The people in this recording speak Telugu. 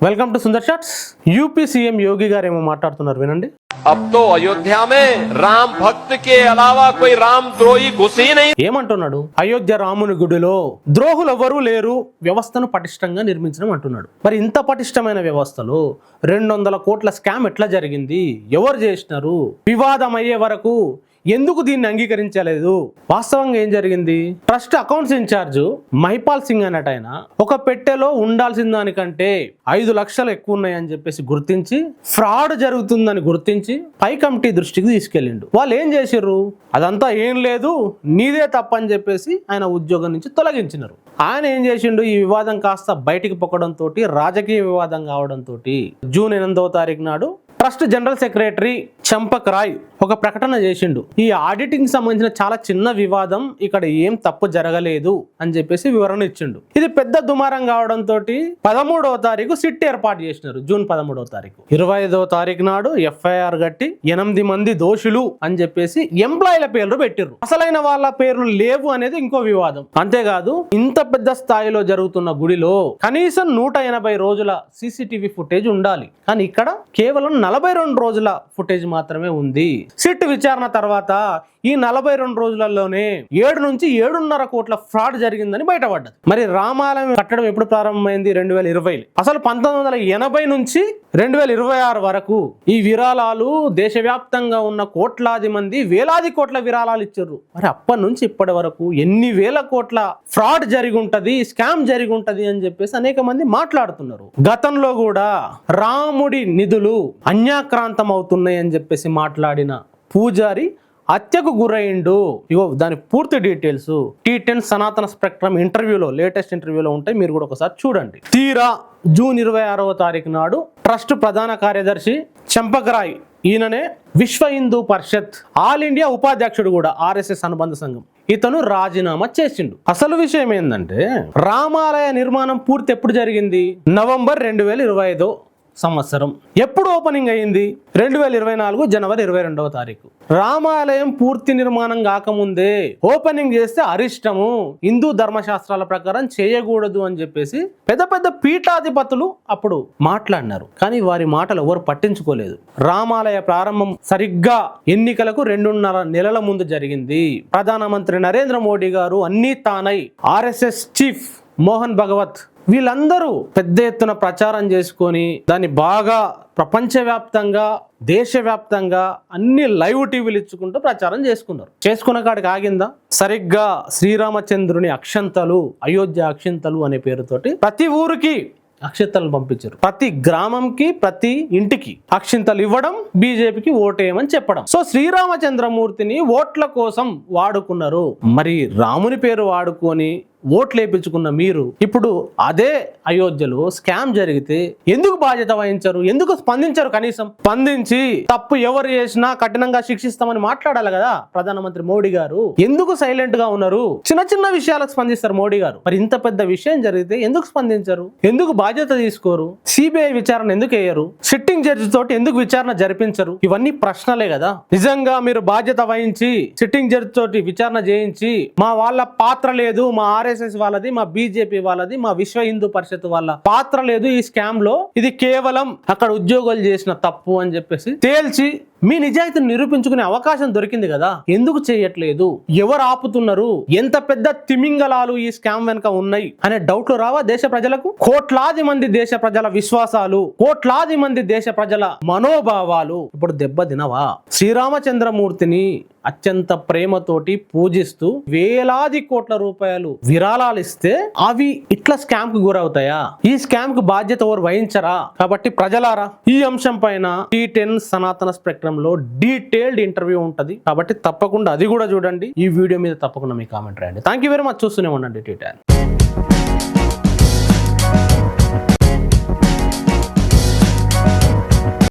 Welcome to Sundar shots. UP CM Yogi గారు ఏమో మాట్లాడుతున్నారు, వినండి. अब तो अयोध्या में राम भक्त के अलावा कोई राम द्रोही घुसे ही नहीं. ఏమంటున్నాడు? అయోధ్య రాముని గుడిలో ద్రోహులు ఎవరూ లేరు, వ్యవస్థను పటిష్టంగా నిర్మించడం అంటున్నాడు. మరి ఇంత పటిష్టమైన వ్యవస్థలో 200 కోట్ల స్కామ్ ఎట్లా జరిగింది, ఎవరు చేసినారు, వివాదం అయ్యే వరకు ఎందుకు దీన్ని అంగీకరించలేదు? వాస్తవంగా ఏం జరిగింది? Trust accounts in charge Mahipal Singh అన్నట్టు ఆయన ఒక పెట్టెలో ఉండాల్సిన దానికంటే 5 లక్షలు ఎక్కువ ఉన్నాయని చెప్పేసి గుర్తించి ఫ్రాడ్ జరుగుతుందని గుర్తించి పై కమిటీ దృష్టికి తీసుకెళ్ళిండు. వాళ్ళు ఏం చేసిర్రు? అదంతా ఏం లేదు, నీదే తప్పని చెప్పేసి ఆయన ఉద్యోగం నుంచి తొలగించినారు. ఆయన ఏం చేసిండు? ఈ వివాదం కాస్త బయటికి పొక్కడంతో రాజకీయ వివాదం కావడంతో జూన్ 8వ తారీఖు నాడు trust general secretary Champat Rai ఒక ప్రకటన చేసిండు. ఈ ఆడిటింగ్ సంబంధించిన చాలా చిన్న వివాదం, ఇక్కడ ఏం తప్పు జరగలేదు అని చెప్పేసి వివరణ ఇచ్చిండు. ఇది పెద్ద దుమారం కావడంతో 13వ తారీఖు సిట్ ఏర్పాటు చేసినారు. జూన్ 13వ తారీఖు 25వ తారీఖు నాడు ఎఫ్ఐఆర్ గట్టి 8 మంది దోషులు అని చెప్పేసి ఎంప్లాయీల పేర్లు పెట్టిర్రు. అసలైన వాళ్ళ పేర్లు లేవు అనేది ఇంకో వివాదం. అంతేకాదు, ఇంత పెద్ద స్థాయిలో జరుగుతున్న గుడిలో కనీసం 180 రోజుల సీసీటీవీ ఫుటేజ్ ఉండాలి, కానీ ఇక్కడ కేవలం 42 రోజుల ఫుటేజ్ మాత్రమే ఉంది. సిట్ విచారణ తర్వాత ఈ 42 రోజులలోనే 7 నుంచి 7.5 కోట్ల ఫ్రాడ్ జరిగిందని బయటపడ్డది. మరి రామాలయం కట్టడం ఎప్పుడు ప్రారంభమైంది? 2020. అసలు 1980 నుంచి 2026 వరకు ఈ విరాళాలు దేశవ్యాప్తంగా ఉన్న కోట్లాది మంది వేలాది కోట్ల విరాళాలు ఇచ్చారు. మరి అప్పటి నుంచి ఇప్పటి వరకు ఎన్ని వేల కోట్ల ఫ్రాడ్ జరిగి ఉంటది, స్కామ్ జరిగి ఉంటది అని చెప్పేసి అనేక మంది మాట్లాడుతున్నారు. గతంలో కూడా రాముడి నిధులు అన్యాక్రాంతం అవుతున్నాయి అని చెప్పేసి మాట్లాడిన పూజారి హత్యకు గురైండు. ఇగో దాని పూర్తి డీటెయిల్స్ T10 సనాతన స్పెక్ట్రమ్ ఇంటర్వ్యూలో, లేటెస్ట్ ఇంటర్వ్యూలో ఉంటాయి, మీరు కూడా ఒకసారి చూడండి. తీరా జూన్ 26వ తారీఖు నాడు ట్రస్ట్ ప్రధాన కార్యదర్శి చంపక్ రాయ్, ఈయననే విశ్వ హిందూ పరిషత్ ఆల్ ఇండియా ఉపాధ్యక్షుడు కూడా, RSS అనుబంధ సంఘం, ఇతను రాజీనామా చేసిండు. అసలు విషయం ఏంటంటే, రామాలయ నిర్మాణం పూర్తి ఎప్పుడు జరిగింది? నవంబర్ 2025 సంవత్సరం. ఎప్పుడు ఓపెనింగ్ అయింది? 2024 జనవరి 22వ తారీఖు. రామాలయం పూర్తి నిర్మాణం కాకముందే ఓపెనింగ్ చేస్తే అరిష్టము, హిందూ ధర్మశాస్త్రాల ప్రకారం చేయకూడదు అని చెప్పేసి పెద్ద పెద్ద పీఠాధిపతులు అప్పుడు మాట్లాడినారు. కానీ వారి మాటలు ఎవరు పట్టించుకోలేదు. రామాలయ ప్రారంభం సరిగ్గా ఎన్నికలకు 2.5 నెలల ముందు జరిగింది. ప్రధానమంత్రి నరేంద్ర మోడీ గారు అన్నీ తానై, RSS చీఫ్ మోహన్ భగవత్ వీళ్ళందరూ పెద్ద ఎత్తున ప్రచారం చేసుకొని దాన్ని బాగా ప్రపంచవ్యాప్తంగా, దేశవ్యాప్తంగా అన్ని లైవ్ టీవీలు ఇచ్చుకుంటూ ప్రచారం చేసుకున్న కాడికి ఆగిందా? సరిగ్గా శ్రీరామచంద్రుని అక్షంతలు, అయోధ్య అక్షంతలు అనే పేరుతోటి ప్రతి ఊరికి అక్షింతలు పంపించారు. ప్రతి గ్రామంకి, ప్రతి ఇంటికి అక్షింతలు ఇవ్వడం, బీజేపీకి ఓటేయమని చెప్పడం. సో శ్రీరామచంద్రమూర్తిని ఓట్ల కోసం వాడుకున్నారు. మరి రాముని పేరు వాడుకొని ఓట్లు వేయించుకున్న మీరు ఇప్పుడు అదే అయోధ్యలో స్కామ్ జరిగితే ఎందుకు బాధ్యత వహించరు? ఎందుకు స్పందించరు? కనీసం స్పందించి తప్పు ఎవరు చేసినా కఠినంగా శిక్షిస్తామని మాట్లాడాలి కదా ప్రధానమంత్రి మోడీ గారు. ఎందుకు సైలెంట్ గా ఉన్నారు? చిన్న చిన్న విషయాలకు స్పందిస్తారు మోడీ గారు. మరి ఇంత పెద్ద విషయం జరిగితే ఎందుకు స్పందించరు? ఎందుకు బాధ్యత తీసుకోరు? సిబిఐ విచారణ ఎందుకు వేయరు? సిట్టింగ్ జడ్జి తోటి ఎందుకు విచారణ జరిపించరు? ఇవన్నీ ప్రశ్నలే కదా. నిజంగా మీరు బాధ్యత వహించి సిట్టింగ్ జడ్జి తోటి విచారణ చేయించి, మా వాళ్ళ పాత్ర లేదు, మా RSS వాళ్ళది, మా బీజేపీ వాళ్ళది, మా విశ్వ హిందూ పరిషత్ వాళ్ళ పాత్ర లేదు ఈ స్కామ్ లో, ఇది కేవలం అక్కడ ఉద్యోగులు చేసిన తప్పు అని చెప్పేసి తేల్చి మీ నిజాయితీని నిరూపించుకునే అవకాశం దొరికింది కదా, ఎందుకు చేయట్లేదు? ఎవరు ఆపుతున్నారు? ఎంత పెద్ద తిమింగలాలు ఈ స్కామ్ వెనుక ఉన్నాయి అనే డౌట్లు రావా దేశ ప్రజలకు? కోట్లాది మంది దేశ ప్రజల విశ్వాసాలు, కోట్లాది మంది దేశ ప్రజల మనోభావాలు ఇప్పుడు దెబ్బతినవా? శ్రీరామచంద్రమూర్తిని అత్యంత ప్రేమతోటి పూజిస్తూ వేలాది కోట్ల రూపాయలు విరాళాలు ఇస్తే అవి ఇట్లా స్కామ్ కు గురవుతాయా? ఈ స్కామ్ కు బాధ్యత ఎవరు వహించరా? కాబట్టి ప్రజలారా, ఈ అంశం పైన T10 సనాతన స్పెక్ట్రమ్ లో డీటెయిల్డ్ ఇంటర్వ్యూ ఉంటది, కాబట్టి తప్పకుండా అది కూడా చూడండి. ఈ వీడియో మీద తప్పకుండా మీ కామెంట్ రాయండి. Thank you very much. చూస్తూనే ఉండండి T10.